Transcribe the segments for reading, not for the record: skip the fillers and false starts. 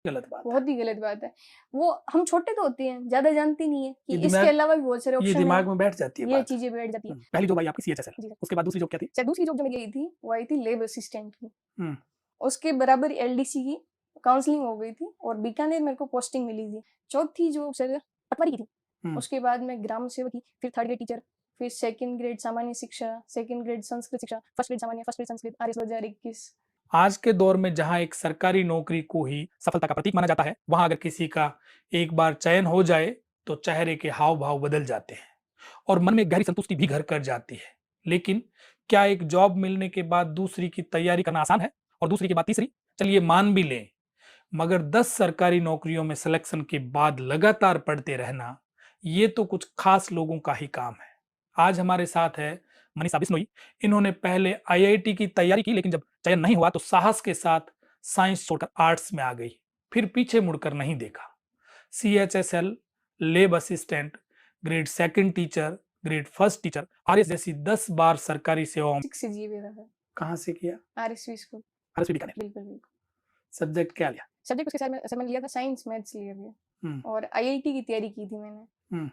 गलत बात है। बहुत ही गलत बात है। वो हम छोटे तो होते हैं, ज़्यादा जानते नहीं है कि ये इसके दिमाग अलावा भी बहुत सारे ये ऑप्शन हैं, दिमाग में बैठ जाती है ये बात। चीज़ें बैठ जाती हैं। पहली जॉब आई आपकी सीएचएसएल, जी सर। उसके बाद दूसरी जॉब क्या थी? सर दूसरी जॉब जो मेरी आई थी, वो आई थी लैब असिस्टेंट की। हुँ, उसके बराबर एलडीसी की काउंसलिंग हो गई थी और बीकानेर मेरे को पोस्टिंग मिली थी। चौथी जो सर पटवारी की थी। हुँ। उसके बाद मैं ग्राम सेवक की, फिर थर्ड ग्रेड टीचर, फिर सेकंड ग्रेड सामान्य शिक्षा, सेकंड ग्रेड संस्कृत शिक्षा, फर्स्ट ग्रेड सामान्य, फर्स्ट ग्रेड संस्कृत, आरएस 2021। आज के दौर में जहाँ एक सरकारी नौकरी को ही सफलता का प्रतीक माना जाता है, वहाँ अगर किसी का एक बार चयन हो जाए, तो चेहरे के हाव-भाव बदल जाते हैं और मन में गहरी संतुष्टि भी घर कर जाती है। लेकिन क्या एक जॉब मिलने के बाद दूसरी की तैयारी करना आसान है? और दूसरी के बाद तीसरी? चलिए मान भी लें, मगर 10 सरकारी नौकरियों में सिलेक्शन के बाद लगातार पढ़ते रहना, ये तो कुछ खास लोगों का ही काम है। आज हमारे साथ है मनीषा बिश्नोई। इन्होंने पहले आईआईटी की तैयारी की, लेकिन जब चयन नहीं हुआ तो साहस के साथ साइंस छोड़कर आर्ट्स में आ गई। फिर पीछे मुड़कर नहीं देखा। CHSL, lab assistant, grade second teacher, grade first teacher, RS जैसी 10 बार सरकारी सेवाओं 6 से जीए मेरा था। कहाँ से किया? RSV school. आरएसवी बीकानेर। बिल्कुल, बिल्कुल। सब्जेक्ट क्या लिया? सब्जेक्ट उसके सर मैंने लिया था साइंस, मैथ्स लिया था हुँ, और आईआईटी की तैयारी की थी मैंने। हुँ,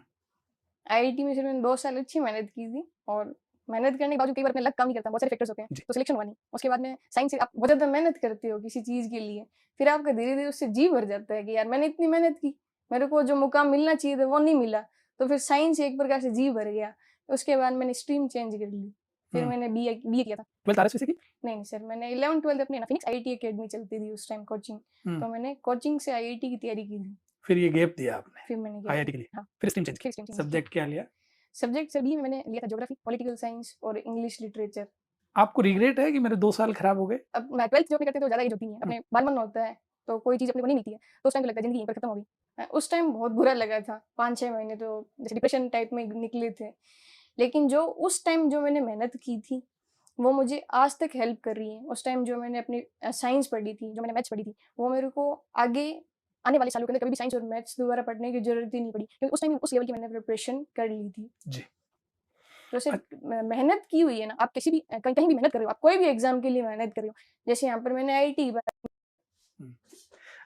आईआईटी में फिर मैंने 2 साल अच्छी मेहनत की थी और मेहनत करने के बाद कई बार अपना लक काम नहीं करता, बहुत सारे फैक्टर्स होते हैं, जी। तो सिलेक्शन हुआ नहीं। उसके बाद में साइंस से आप बहुत ज़्यादा मेहनत करते हो किसी चीज़ के लिए, फिर आपका धीरे-धीरे उससे जी भर जाता है कि यार मैंने इतनी मेहनत की, मेरे को जो मुकाम मिलना चाहिए था वो नहीं मिला, तो फिर साइंस से एक प्रकार से जी भर गया। उसके बाद मैंने स्ट्रीम चेंज कर ली, फिर हुँ, मैंने बीए किया था। 12th आरएसवी से की? नहीं सर, मैंने 11th-12th अपने ना फिनिक्स आईआईटी अकेडमी चलती थी उस टाइम कोचिंग, हुँ, तो मैंने कोचिंग से आईआईटी की तैयारी की थी, फिर ये गैप दिया आपने फिर मैंने गैप आईआईटी के लिया। लिए, हाँ, फिर स्ट्रीम चेंज की। फिर स्ट्रीम चेंज किया। सब्जेक्ट क्या लिया? सब्जेक्ट सभी में मैंने लिया था ज्योग्राफी, पॉलिटिकल साइंस और इंग्लिश लिटरेचर। आपको रिग्रेट है कि मेरे 2 साल खराब हो गए? अब मैं 12th जो अपने करते हैं तो ज़्यादा एज होती नहीं है, हुँ, अपने बाल-मन होता है, तो कोई चीज़ अपने को नहीं मिलती है, तो उस टाइम पे लगता है ज़िंदगी यहीं पर खत्म हो गई। उस टाइम बहुत बुरा लगा था, 5-6 महीने तो जैसे डिप्रेशन टाइप में निकले थे। लेकिन जो उस टाइम जो मैंने मेहनत की थी, वो मुझे आज तक हेल्प कर रही है। उस टाइम जो मैंने अपनी साइंस पढ़ी थी, जो मैंने मैथ्स पढ़ी थी, वो मेरे को आगे आने वाले सालों के अंदर कभी भी साइंस और मैथ्स दोबारा पढ़ने की ज़रूरत ही नहीं पड़ी, क्योंकि उस टाइम उस लेवल की मैंने प्रिपरेशन कर ली थी। जी। तो अ, सिर्फ मेहनत की हुई है ना, आप किसी भी कहीं कहीं भी मेहनत कर रहे हो, आप कोई भी एग्ज़ाम के लिए मेहनत कर रहे हो, जैसे यहाँ पर मैंने आईआईटी हुँ।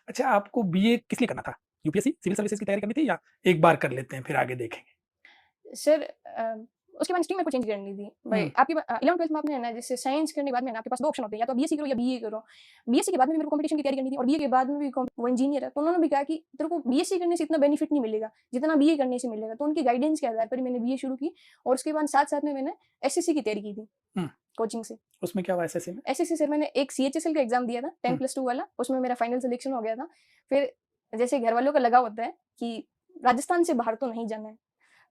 अच्छा, आपको बीए किस लिए करना था? यूपीएससी, सिविल सर्विसेज़ की तैयारी करनी थी या एक बार कर लेते हैं फिर आगे देखेंगे? सर उसके बाद स्ट्रीम मेरे को चेंज करनी थी। भाई हुँ, आपके 11th-12th में आपने है ना जैसे साइंस करने के बाद में ना आपके पास 2 ऑप्शन होते हैं, या तो बीएससी करो या बीए करो। बीएससी के बाद में भी मेरे को कॉम्पिटिशन की तैयारी करनी थी और बीए के बाद में भी वो इंजीनियर है, तो उन्होंने भी कहा कि तेरे को बीएससी करने से इतना बेनिफिट नहीं मिलेगा, जितना बीए करने से मिलेगा। तो उनकी गाइडेंस के आधार पर ही मैंने बीए शुरू की और उसके बाद साथ-साथ में मैंने एसएससी की तैयारी की थी, हुँ। कोचिंग से। उसमें क्या हुआ एसएससी में? एसएससी सर मैंने एक सीएचएसएल का एग्ज़ाम दिया था, हुँ, 10+2 वाला, उसमें मेरा फाइनल सिलेक्शन हो गया था। फिर जैसे घरवालों का लगाव होता है कि राजस्थान से बाहर तो नहीं जाना है।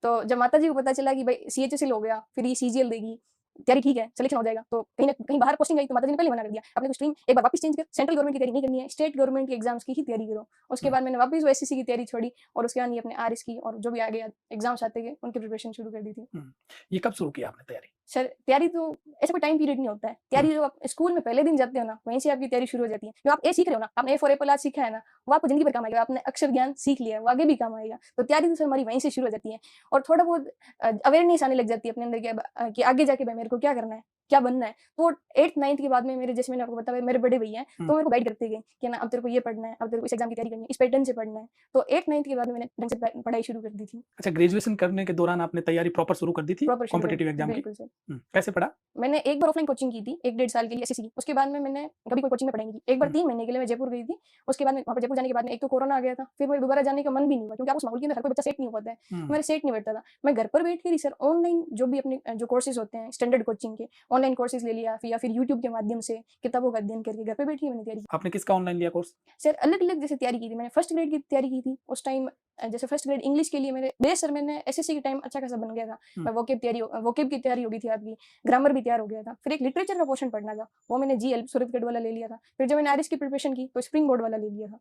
तो जब माताजी को पता चला कि भाई सीएचएसएल हो गया, फिर ये सीजीएल देगी, तैयारी ठीक है, सिलेक्शन हो जाएगा, तो कहीं न कहीं बाहर पोस्टिंग आई तो माताजी ने पहले मना कर दिया, अपने को स्ट्रीम एक बार वापस चेंज कर, सेंट्रल गवर्नमेंट की तैयारी नहीं करनी है, स्टेट गवर्नमेंट के एग्ज़ाम्स की ही तैयारी करो। उसके हुँ, बाद मैंने वापस वो एसएससी की तैयारी छोड़ी और उसके बाद ये अपने आरएस की और जो भी आगे एग्ज़ाम्स आते गए, उनकी प्रिपरेशन शुरू कर दी थी। हुँ। ये कब शुरू किया आपने तैयारी? सर तैयारी तो ऐसा कोई टाइम पीरियड नहीं होता है। हुँ, तैयारी जो आप स्कूल में पहले दिन जाते हो ना, वहीं से आपकी तैयारी शुरू हो जाती है। जो आप ए सीख रहे हो ना, आपने ए फॉर एप्पल आज सीखा है ना, वो आपको ज़िंदगी भर काम आएगा। आपने अक्षर ज्ञान सीख लिया है, वो आगे भी काम आएगा। तो तैयारी तो सर हमारी वहीं से शुरू हो जाती है और थोड़ा बहुत अवेयरनेस आने लग जाती है अपने अंदर कि कि आगे जाके भाई मेरे को क्या करना है, क्या बनना है। तो 8th-9th के बाद में मेरे जैसे मैंने आपको बताया मेरे बड़े भैया हैं, हुँ। तो मेरे को गाइड करते गए कि ना अब तेरे को ये पढ़ना है, अब तेरे को इस एग्ज़ाम की तैयारी करनी है, इस पैटर्न से पढ़ना है। तो 8th-9th के बाद में मैंने ढंग से पढ़ाई शुरू कर दी थी। अच्छा, ग्रेजुएशन करने के दौरान आपने तैयारी प्रॉपर शुरू कर दी थी प्रॉपर शुरू कर कॉम्पिटिटिव दी। एग्ज़ाम की? बिल्कुल सर। कैसे पढ़ा? मैंने एक बार ऑफलाइन कोचिंग की थी, 1 डेढ़ साल के लिए एसएससी की। उसके बाद में मैंने कभी कोई कोचिंग में पढ़ाई नहीं की। एक बार हुँ, 3 महीने के लिए मैं जयपुर गई थी। उसके बाद में वहाँ पे जयपुर जाने के बाद में एक तो कोरोना आ गया था, फिर मेरा दोबारा जाने का मन भी नहीं हुआ क्योंकि आप उस माहौल के अंदर हर कोई बच्चा सेट नहीं हो पाता है। हुँ। मेरा सेट नहीं बैठता था। मैं घर पर बैठ कर ही सर ऑनलाइन जो भी अपने जो कोर्सेज़ होते हैं स्टैंडर्ड कोचिंग के, ऑनलाइन कोर्सेज़ ले लिया फिर या फिर यूट्यूब के माध्यम से किताबों का अध्ययन करके घर पे बैठ के मैंने तैयारी की। आपने किसका ऑनलाइन लिया कोर्स? सर अलग-अलग जैसे तैयारी की थी। मैंने फर्स्ट ग्रेड की तैयारी की थी। उस टाइम जैसे फर्स्ट ग्रेड इंग्लिश के लिए मेरे बेस सर मैंने एसएससी के टाइम अच्छा खासा बन गया था। हुँ, मैं वोकेब की तैयारी हो गई थी आपकी, ग्रामर भी तैयार हो गया था। फिर एक लिटरेचर का पोर्शन पढ़ना था, वो मैंने जीएल सूरतगढ़ वाला ले लिया था। फिर जब मैंने आईआरएस की प्रिपरेशन की तो स्प्रिंग बोर्ड वाला ले लिया था।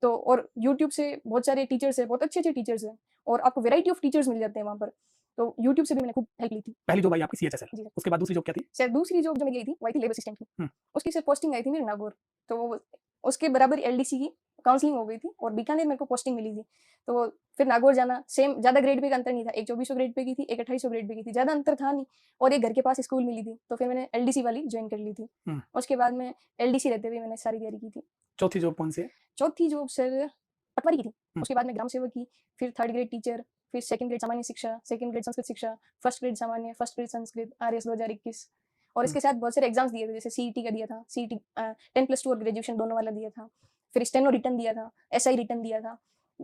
तो और यूट्यूब से बहुत सारे टीचर्स हैं, बहुत अच्छे-अच्छे टीचर्स हैं और आपको वैरायटी ऑफ टीचर्स मिल जाते हैं वहाँ पर। तो यूट्यूब से भी मैंने खूब हेल्प ली थी। पहली जॉब आई आपकी सीएचएसएल, जी सर। उसके बाद दूसरी जॉब क्या थी? सर दूसरी जॉब जो मेरी आई थी, वो आई थी लेबर असिस्टेंट की। हुँ, उसकी सर पोस्टिंग आई थी मेरी नागौर, तो उसके बराबर एलडीसी की काउंसलिंग हो गई थी और बीकानेर मेरे को पोस्टिंग मिली थी। तो फिर नागौर जाना सेम ज़्यादा ग्रेड पे का अंतर नहीं था। एक 2400 ग्रेड पे की थी, एक 2800 ग्रेड पे की थी। ज़्यादा अंतर था नहीं और एक घर के पास स्कूल मिली थी। तो फिर मैंने एलडीसी वाली जॉइन कर ली थी। हुँ। उसके बाद में एलडीसी रहते हुए मैंने सारी तैयारी की थी। चौथी जॉब कौन सी है? चौथी जॉब सर पटवारी की थी, हुँ। उसके बाद में ग्राम सेवक की, फिर 3rd ग्रेड टीचर, फिर 2nd ग्रेड सामान्य शिक्षा, 2nd ग्रेड संस्कृत शिक्षा, 1st ग्रेड सामान्य, 1st ग्रेड संस्कृत, आरएस 2021 और हुँ। इसके साथ बहुत सारे एग्ज़ाम्स दिए थे, जैसे सीईटी का दिया था, सीईटी 10+2 और ग्रेजुएशन दोनों वाला दिया था, फिर स्टेनो रिटन दिया था, एसआई रिटन दिया था।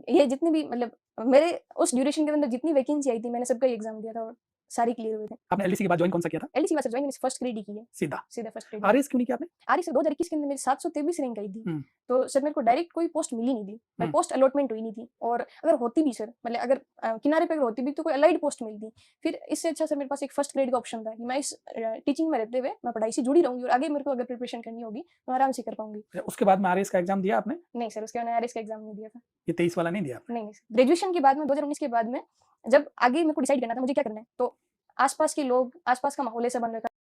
ये जितने भी मतलब मेरे उस ड्यूरेशन के अंदर जितनी वैकेंसी आई थी, मैंने सबका ही एग्ज़ाम दिया था और सारे क्लियर हुए थे। आपने एलडीसी के बाद जॉइन कौन सा किया था? एलडीसी के बाद सर जॉइन मैंने फर्स्ट ग्रेड ही की है, सीधा। सीधा फर्स्ट ग्रेड में। आरएस क्यों नहीं किया आपने? आरएस 2021 के अंदर मेरी 723 रैंक आई थी। हुँ। तो सर मेरे को डायरेक्ट कोई पोस्ट मिली नहीं थी। हुँ। पोस्ट अलॉटमेंट हुई नहीं थी और अगर होती भी सर मतलब अगर किनारे पे अगर होती भी तो कोई अलाइड पोस्ट मिलती। फिर इससे अच्छा सर मेरे पास एक फर्स्ट ग्रेड का ऑप्शन था कि मैं इस टीचिंग में रहते हुए मैं पढ़ाई से जुड़ी रहूँगी और आगे मेरे को अगर प्रिपरेशन करनी होगी, तो मैं आराम से कर पाऊँगी। उसके बाद में आरएस का एग्ज़ाम दिया आपने? नहीं सर, उसके बाद मैंने आरएस का एग्ज़ाम नहीं दिया था। ये 23 वाला नहीं दिया आपने? नहीं, नहीं सर। ग्रेजुएशन के बाद में 2019 के बाद में जब आगे मेरे को डिसाइड करना था मुझे क्या करना है, तो आस-पास के लोग, आस-पास का माहौल ऐसा बन रखा